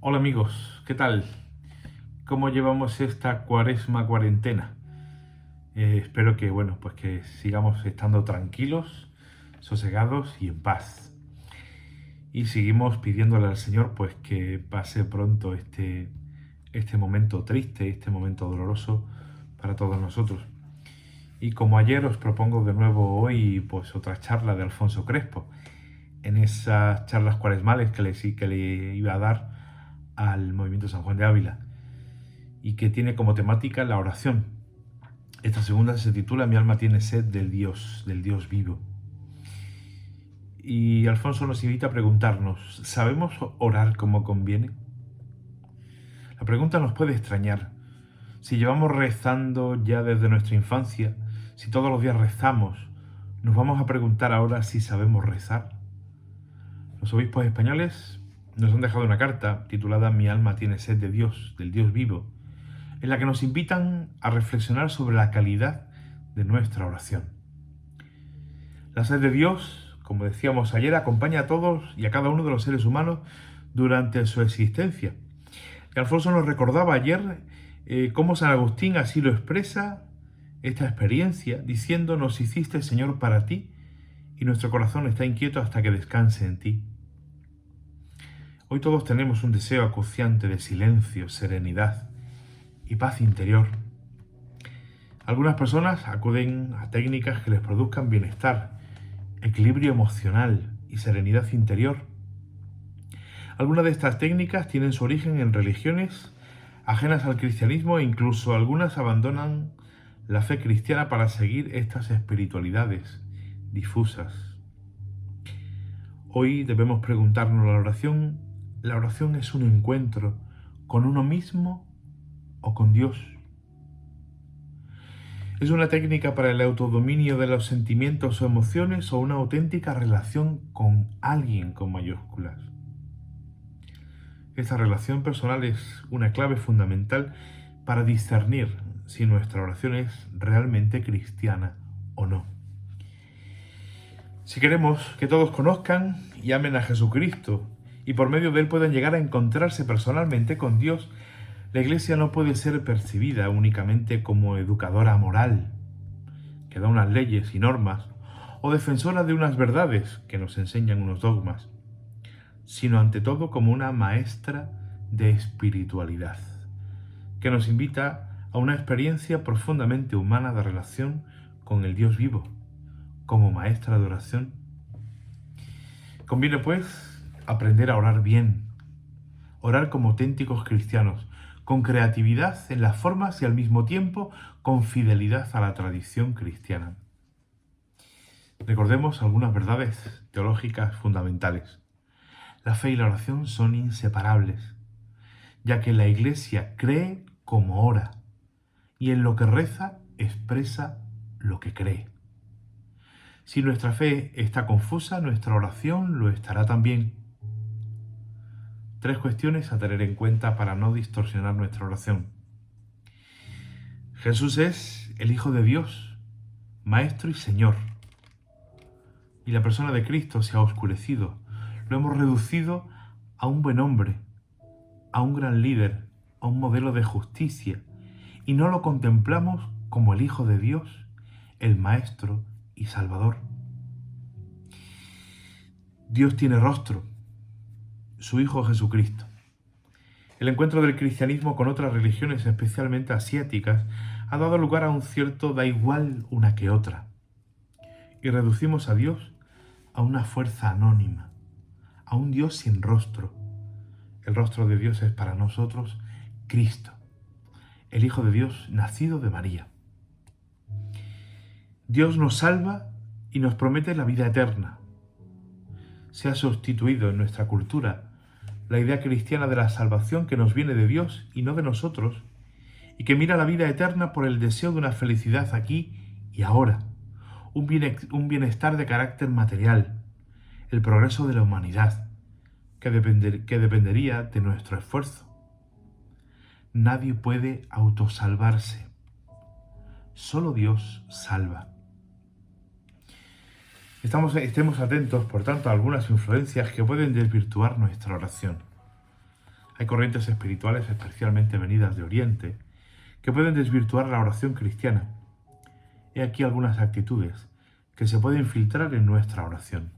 Hola amigos, ¿qué tal? ¿Cómo llevamos esta cuarentena? Espero que, pues que sigamos estando tranquilos, sosegados y en paz. Y seguimos pidiéndole al Señor, pues, que pase pronto este momento triste, este momento doloroso para todos nosotros. Y como ayer os propongo de nuevo hoy, pues, otra charla de Alfonso Crespo, en esas charlas cuaresmales que le iba a dar al Movimiento San Juan de Ávila, y que tiene como temática la oración. Esta segunda se titula Mi alma tiene sed del Dios vivo. Y Alfonso nos invita a preguntarnos, ¿sabemos orar como conviene? La pregunta nos puede extrañar. Si llevamos rezando ya desde nuestra infancia, si todos los días rezamos, ¿nos vamos a preguntar ahora si sabemos rezar? Los obispos españoles nos han dejado una carta titulada Mi alma tiene sed de Dios, del Dios vivo, en la que nos invitan a reflexionar sobre la calidad de nuestra oración. La sed de Dios, como decíamos ayer, acompaña a todos y a cada uno de los seres humanos durante su existencia. Y Alfonso nos recordaba ayer cómo San Agustín así lo expresa, esta experiencia, diciendo: nos hiciste, Señor, para ti, y nuestro corazón está inquieto hasta que descanse en ti. Hoy todos tenemos un deseo acuciante de silencio, serenidad y paz interior. Algunas personas acuden a técnicas que les produzcan bienestar, equilibrio emocional y serenidad interior. Algunas de estas técnicas tienen su origen en religiones ajenas al cristianismo e incluso algunas abandonan la fe cristiana para seguir estas espiritualidades difusas. Hoy debemos preguntarnos ¿la oración es un encuentro con uno mismo o con Dios? ¿Es una técnica para el autodominio de los sentimientos o emociones o una auténtica relación con alguien con mayúsculas? Esta relación personal es una clave fundamental para discernir si nuestra oración es realmente cristiana o no. Si queremos que todos conozcan y amen a Jesucristo y por medio de él puedan llegar a encontrarse personalmente con Dios, la Iglesia no puede ser percibida únicamente como educadora moral, que da unas leyes y normas, o defensora de unas verdades que nos enseñan unos dogmas, sino ante todo como una maestra de espiritualidad, que nos invita a una experiencia profundamente humana de relación con el Dios vivo, como maestra de oración. Conviene, pues, aprender a orar bien, orar como auténticos cristianos, con creatividad en las formas y al mismo tiempo con fidelidad a la tradición cristiana. Recordemos algunas verdades teológicas fundamentales. La fe y la oración son inseparables, ya que la Iglesia cree como ora, y en lo que reza expresa lo que cree. Si nuestra fe está confusa, nuestra oración lo estará también. 3 cuestiones a tener en cuenta para no distorsionar nuestra oración. Jesús es el Hijo de Dios, Maestro y Señor. Y la persona de Cristo se ha oscurecido. Lo hemos reducido a un buen hombre, a un gran líder, a un modelo de justicia. Y no lo contemplamos como el Hijo de Dios, el Maestro y Salvador. Dios tiene rostro, su Hijo Jesucristo. El encuentro del cristianismo con otras religiones, especialmente asiáticas, ha dado lugar a un cierto da igual una que otra. Y reducimos a Dios a una fuerza anónima, a un Dios sin rostro. El rostro de Dios es para nosotros Cristo, el Hijo de Dios nacido de María. Dios nos salva y nos promete la vida eterna. Se ha sustituido en nuestra cultura la idea cristiana de la salvación que nos viene de Dios y no de nosotros, y que mira la vida eterna por el deseo de una felicidad aquí y ahora, un bienestar de carácter material, el progreso de la humanidad, que dependería de nuestro esfuerzo. Nadie puede autosalvarse. Solo Dios salva. Estemos atentos, por tanto, a algunas influencias que pueden desvirtuar nuestra oración. Hay corrientes espirituales, especialmente venidas de Oriente, que pueden desvirtuar la oración cristiana. He aquí algunas actitudes que se pueden filtrar en nuestra oración.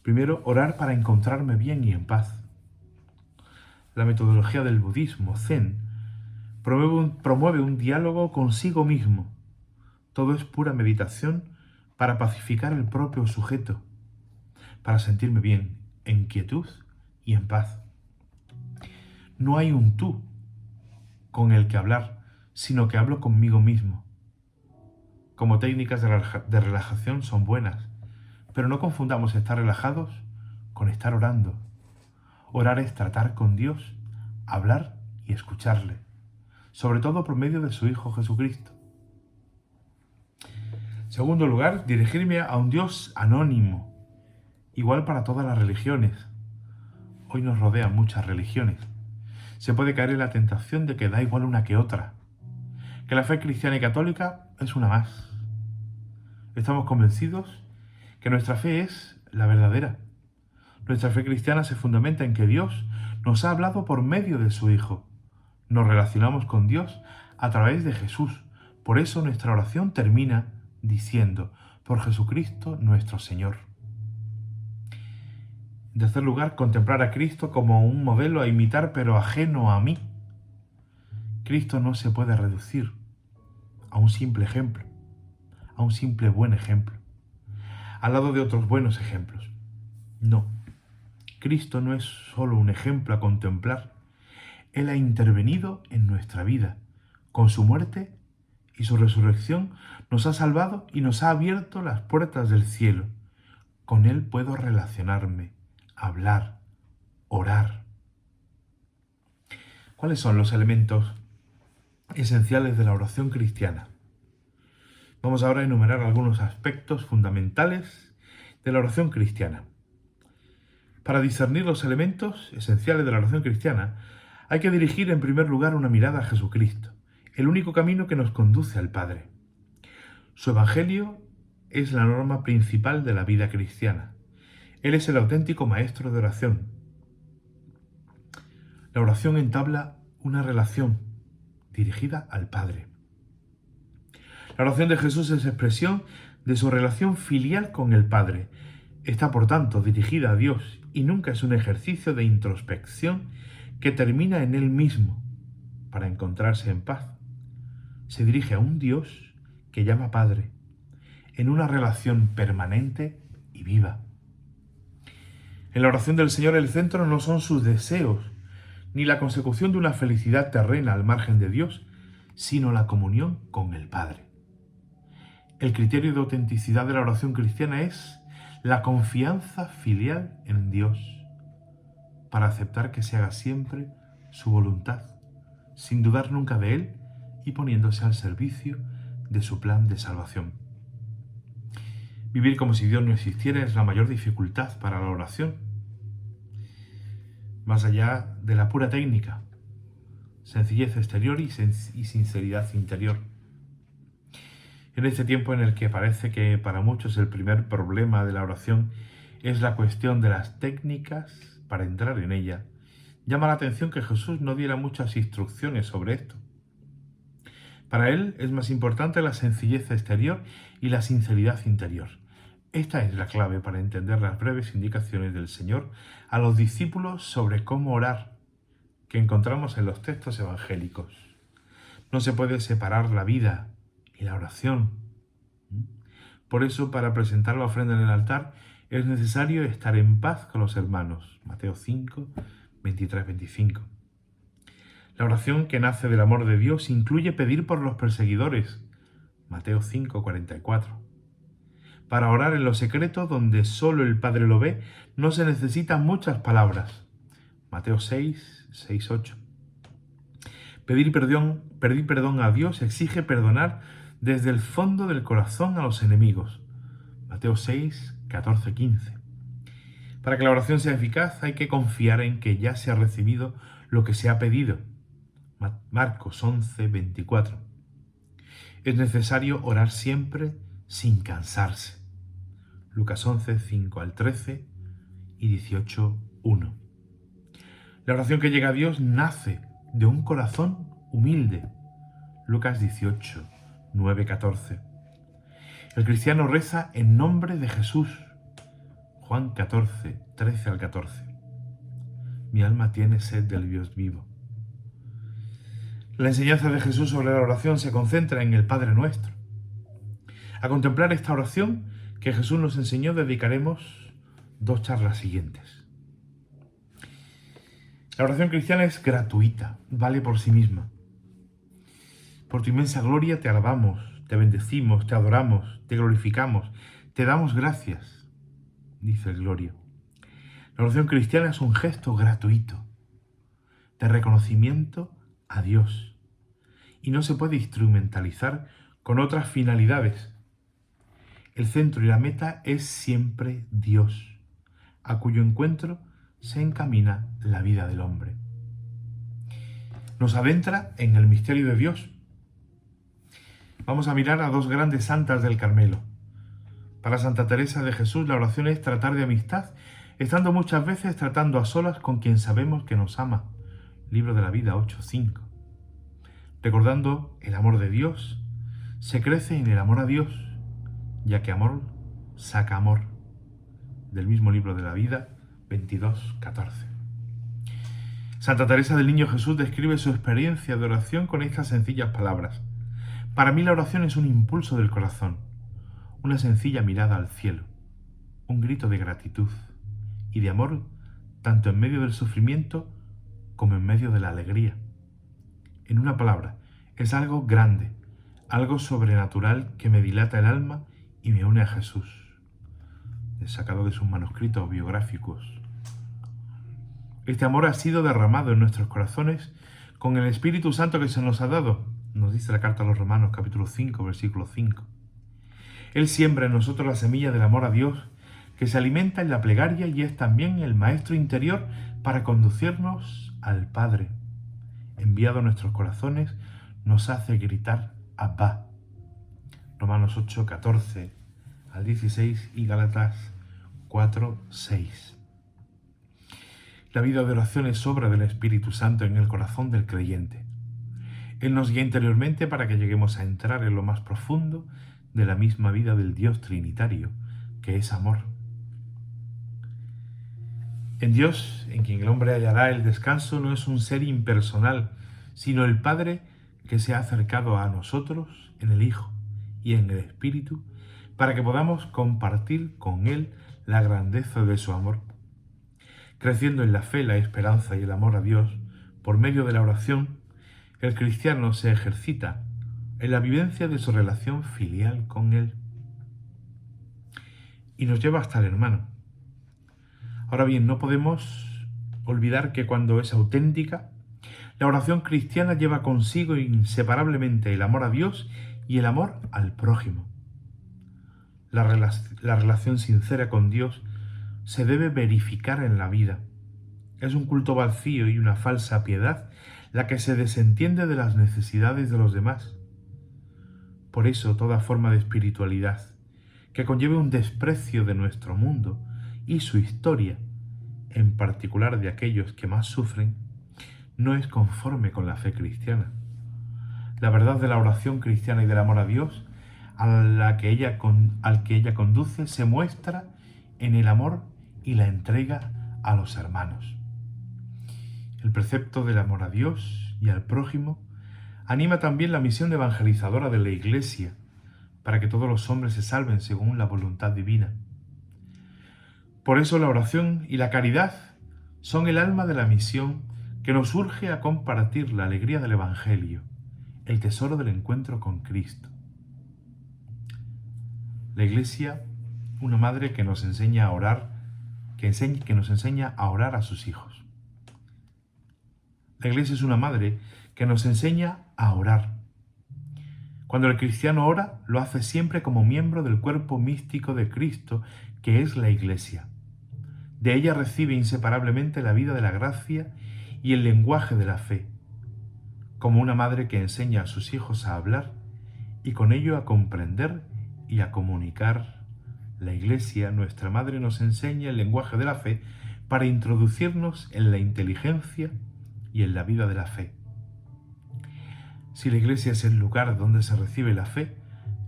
Primero, orar para encontrarme bien y en paz. La metodología del budismo Zen promueve un diálogo consigo mismo. Todo es pura meditación para pacificar el propio sujeto, para sentirme bien, en quietud y en paz. No hay un tú con el que hablar, sino que hablo conmigo mismo. Como técnicas de relajación son buenas, pero no confundamos estar relajados con estar orando. Orar es tratar con Dios, hablar y escucharle, sobre todo por medio de su Hijo Jesucristo. Segundo lugar, dirigirme a un Dios anónimo, igual para todas las religiones. Hoy nos rodean muchas religiones. Se puede caer en la tentación de que da igual una que otra, que la fe cristiana y católica es una más. Estamos convencidos que nuestra fe es la verdadera. Nuestra fe cristiana se fundamenta en que Dios nos ha hablado por medio de su Hijo. Nos relacionamos con Dios a través de Jesús. Por eso nuestra oración termina diciendo: por Jesucristo nuestro Señor. En tercer lugar, contemplar a Cristo como un modelo a imitar, pero ajeno a mí. Cristo no se puede reducir a un simple ejemplo, a un simple buen ejemplo, al lado de otros buenos ejemplos. No, Cristo no es solo un ejemplo a contemplar. Él ha intervenido en nuestra vida. Con su muerte y su resurrección nos ha salvado y nos ha abierto las puertas del cielo. Con Él puedo relacionarme, hablar, orar. ¿Cuáles son los elementos esenciales de la oración cristiana? Vamos ahora a enumerar algunos aspectos fundamentales de la oración cristiana. Para discernir los elementos esenciales de la oración cristiana, hay que dirigir en primer lugar una mirada a Jesucristo, el único camino que nos conduce al Padre. Su Evangelio es la norma principal de la vida cristiana. Él es el auténtico maestro de oración. La oración entabla una relación dirigida al Padre. La oración de Jesús es expresión de su relación filial con el Padre. Está, por tanto, dirigida a Dios y nunca es un ejercicio de introspección que termina en Él mismo para encontrarse en paz. Se dirige a un Dios que llama Padre, en una relación permanente y viva. En la oración del Señor el centro no son sus deseos, ni la consecución de una felicidad terrena al margen de Dios, sino la comunión con el Padre. El criterio de autenticidad de la oración cristiana es la confianza filial en Dios, para aceptar que se haga siempre su voluntad, sin dudar nunca de Él y poniéndose al servicio de su plan de salvación. Vivir como si Dios no existiera es la mayor dificultad para la oración. Más allá de la pura técnica, sencillez exterior y sinceridad interior. En este tiempo en el que parece que para muchos el primer problema de la oración es la cuestión de las técnicas para entrar en ella, llama la atención que Jesús no diera muchas instrucciones sobre esto. Para él es más importante la sencillez exterior y la sinceridad interior. Esta es la clave para entender las breves indicaciones del Señor a los discípulos sobre cómo orar, que encontramos en los textos evangélicos. No se puede separar la vida y la oración. Por eso, para presentar la ofrenda en el altar, es necesario estar en paz con los hermanos. Mateo 5, 23-25. La oración que nace del amor de Dios incluye pedir por los perseguidores. Mateo 5, 44. Para orar en lo secreto, donde solo el Padre lo ve, no se necesitan muchas palabras. Mateo 6, 8. Pedir perdón a Dios exige perdonar desde el fondo del corazón a los enemigos. Mateo 6, 15. Para que la oración sea eficaz hay que confiar en que ya se ha recibido lo que se ha pedido. Marcos 11, 24. Es necesario orar siempre sin cansarse. Lucas 11, 5-13 y 18, 1. La oración que llega a Dios nace de un corazón humilde. Lucas 18, 9, 14. El cristiano reza en nombre de Jesús. Juan 14, 13 al 14. Mi alma tiene sed del Dios vivo. La enseñanza de Jesús sobre la oración se concentra en el Padre Nuestro. A contemplar esta oración que Jesús nos enseñó dedicaremos 2 charlas siguientes. La oración cristiana es gratuita, vale por sí misma. Por tu inmensa gloria te alabamos, te bendecimos, te adoramos, te glorificamos, te damos gracias, dice el Glorio. La oración cristiana es un gesto gratuito de reconocimiento a Dios y no se puede instrumentalizar con otras finalidades. El centro y la meta es siempre Dios, a cuyo encuentro se encamina la vida del hombre. Nos adentra en el misterio de Dios. Vamos a mirar a 2 grandes santas del Carmelo. Para Santa Teresa de Jesús, la oración es tratar de amistad, estando muchas veces tratando a solas con quien sabemos que nos ama. Libro de la Vida 8:5. Recordando el amor de Dios, se crece en el amor a Dios, ya que amor saca amor. Del mismo Libro de la Vida 22:14. Santa Teresa del Niño Jesús describe su experiencia de oración con estas sencillas palabras. Para mí la oración es un impulso del corazón, una sencilla mirada al cielo, un grito de gratitud y de amor, tanto en medio del sufrimiento como en medio de la alegría. En una palabra, es algo grande, algo sobrenatural que me dilata el alma y me une a Jesús. Sacado de sus manuscritos biográficos. Este amor ha sido derramado en nuestros corazones con el Espíritu Santo que se nos ha dado, nos dice la carta a los Romanos, capítulo 5, versículo 5. Él siembra en nosotros la semilla del amor a Dios, que se alimenta en la plegaria y es también el maestro interior para conducirnos al Padre. Enviado a nuestros corazones, nos hace gritar Abba. Romanos 8, 14 al 16 y Gálatas 4, 6. La vida de oración es obra del Espíritu Santo en el corazón del creyente. Él nos guía interiormente para que lleguemos a entrar en lo más profundo de la misma vida del Dios Trinitario, que es amor. En Dios, en quien el hombre hallará el descanso, no es un ser impersonal, sino el Padre que se ha acercado a nosotros en el Hijo y en el Espíritu, para que podamos compartir con Él la grandeza de su amor. Creciendo en la fe, la esperanza y el amor a Dios, por medio de la oración, el cristiano se ejercita en la vivencia de su relación filial con Él y nos lleva hasta el hermano. Ahora bien, no podemos olvidar que cuando es auténtica, la oración cristiana lleva consigo inseparablemente el amor a Dios y el amor al prójimo. La relación sincera con Dios se debe verificar en la vida. Es un culto vacío y una falsa piedad la que se desentiende de las necesidades de los demás. Por eso toda forma de espiritualidad que conlleve un desprecio de nuestro mundo y su historia, en particular de aquellos que más sufren, no es conforme con la fe cristiana. La verdad de la oración cristiana y del amor a Dios, al que ella conduce, se muestra en el amor y la entrega a los hermanos. El precepto del amor a Dios y al prójimo anima también la misión evangelizadora de la Iglesia para que todos los hombres se salven según la voluntad divina. Por eso la oración y la caridad son el alma de la misión que nos urge a compartir la alegría del Evangelio, el tesoro del encuentro con Cristo. La Iglesia, una madre que nos enseña a orar, que nos enseña a orar a sus hijos. La Iglesia es una madre que nos enseña a orar. Cuando el cristiano ora, lo hace siempre como miembro del cuerpo místico de Cristo, que es la Iglesia. De ella recibe inseparablemente la vida de la gracia y el lenguaje de la fe, como una madre que enseña a sus hijos a hablar y con ello a comprender y a comunicar. La Iglesia, nuestra madre, nos enseña el lenguaje de la fe para introducirnos en la inteligencia y en la vida de la fe. Si la Iglesia es el lugar donde se recibe la fe,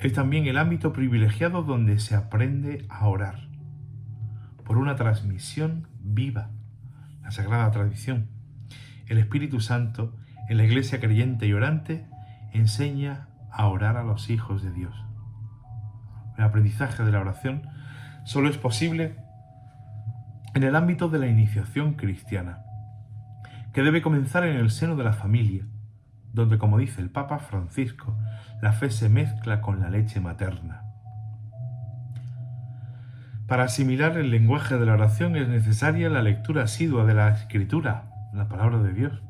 es también el ámbito privilegiado donde se aprende a orar, por una transmisión viva, la Sagrada Tradición. El Espíritu Santo, en la Iglesia creyente y orante, enseña a orar a los hijos de Dios. El aprendizaje de la oración solo es posible en el ámbito de la iniciación cristiana, que debe comenzar en el seno de la familia, donde, como dice el Papa Francisco, la fe se mezcla con la leche materna. Para asimilar el lenguaje de la oración es necesaria la lectura asidua de la Escritura, la palabra de Dios.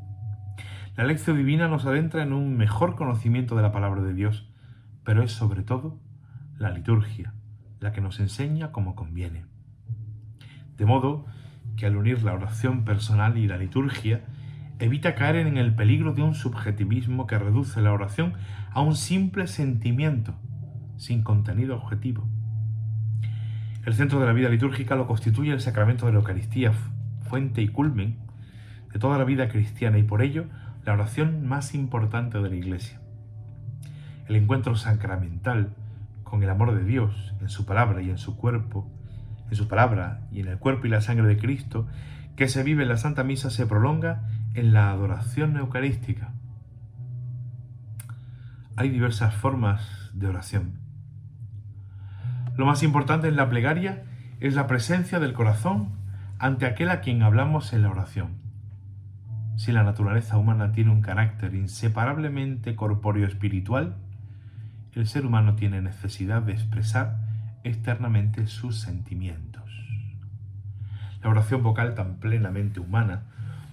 La lección divina nos adentra en un mejor conocimiento de la palabra de Dios, pero es sobre todo la liturgia, la que nos enseña como conviene. De modo que al unir la oración personal y la liturgia, evita caer en el peligro de un subjetivismo que reduce la oración a un simple sentimiento, sin contenido objetivo. El centro de la vida litúrgica lo constituye el sacramento de la Eucaristía, fuente y culmen de toda la vida cristiana, y por ello la oración más importante de la Iglesia. El encuentro sacramental con el amor de Dios en su palabra y en su cuerpo, en su palabra y en el cuerpo y la sangre de Cristo, que se vive en la Santa Misa, se prolonga en la adoración eucarística. Hay diversas formas de oración. Lo más importante en la plegaria es la presencia del corazón ante aquel a quien hablamos en la oración. Si la naturaleza humana tiene un carácter inseparablemente corpóreo espiritual, el ser humano tiene necesidad de expresar externamente sus sentimientos. La oración vocal, tan plenamente humana,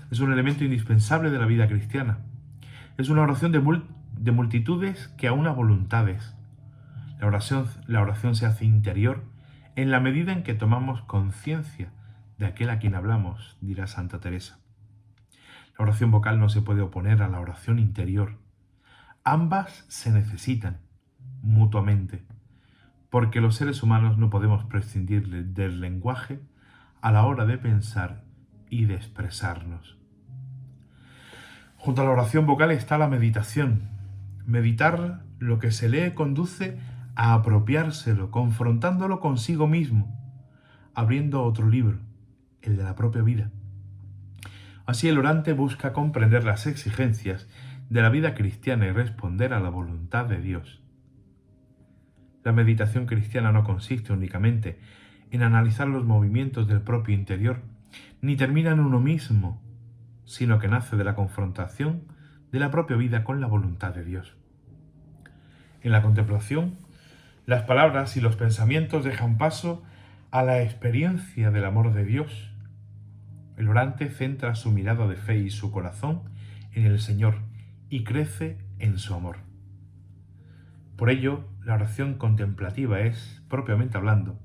es un elemento indispensable de la vida cristiana. Es una oración de multitudes que aúna voluntades. La oración se hace interior en la medida en que tomamos conciencia de aquel a quien hablamos, dirá Santa Teresa. La oración vocal no se puede oponer a la oración interior. Ambas se necesitan mutuamente, porque los seres humanos no podemos prescindir del lenguaje a la hora de pensar y de expresarnos. Junto a la oración vocal está la meditación. Meditar lo que se lee conduce a apropiárselo, confrontándolo consigo mismo, abriendo otro libro, el de la propia vida. Así el orante busca comprender las exigencias de la vida cristiana y responder a la voluntad de Dios. La meditación cristiana no consiste únicamente en analizar los movimientos del propio interior, ni termina en uno mismo, sino que nace de la confrontación de la propia vida con la voluntad de Dios. En la contemplación, las palabras y los pensamientos dejan paso a la experiencia del amor de Dios. El orante centra su mirada de fe y su corazón en el Señor y crece en su amor. Por ello, la oración contemplativa es, propiamente hablando,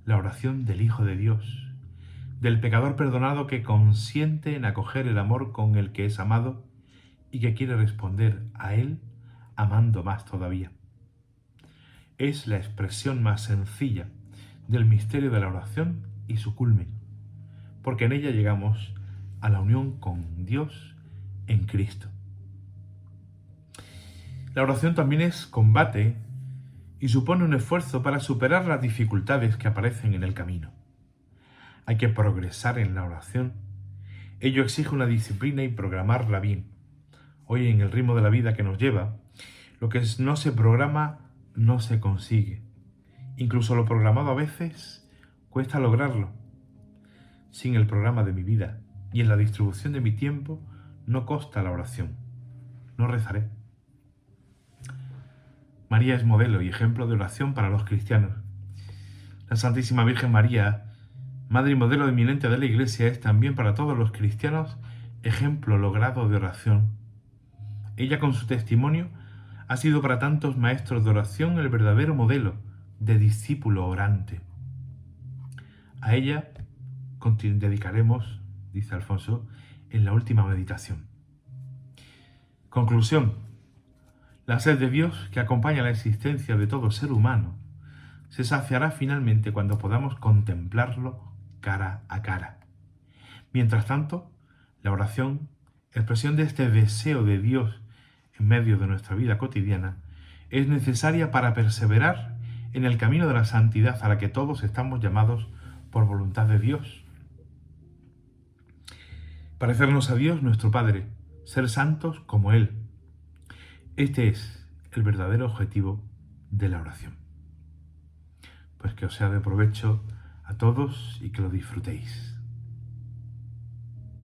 la oración del Hijo de Dios, del pecador perdonado que consiente en acoger el amor con el que es amado y que quiere responder a él amando más todavía. Es la expresión más sencilla del misterio de la oración y su culmen, porque en ella llegamos a la unión con Dios en Cristo. La oración también es combate y supone un esfuerzo para superar las dificultades que aparecen en el camino. Hay que progresar en la oración. Ello exige una disciplina y programarla bien. Hoy, en el ritmo de la vida que nos lleva, lo que no se programa no se consigue. Incluso lo programado a veces cuesta lograrlo. Sin el programa de mi vida y en la distribución de mi tiempo no consta la oración. No rezaré. María es modelo y ejemplo de oración para los cristianos. La Santísima Virgen María, Madre y modelo eminente de la Iglesia, es también para todos los cristianos ejemplo logrado de oración. Ella, con su testimonio, ha sido para tantos maestros de oración el verdadero modelo de discípulo orante. A ella dedicaremos, dice Alfonso, en la última meditación. Conclusión. La sed de Dios que acompaña la existencia de todo ser humano se saciará finalmente cuando podamos contemplarlo cara a cara. Mientras tanto, la oración, expresión de este deseo de Dios en medio de nuestra vida cotidiana, es necesaria para perseverar en el camino de la santidad a la que todos estamos llamados por voluntad de Dios. Parecernos a Dios nuestro Padre, ser santos como Él. Este es el verdadero objetivo de la oración. Pues que os sea de provecho a todos y que lo disfrutéis.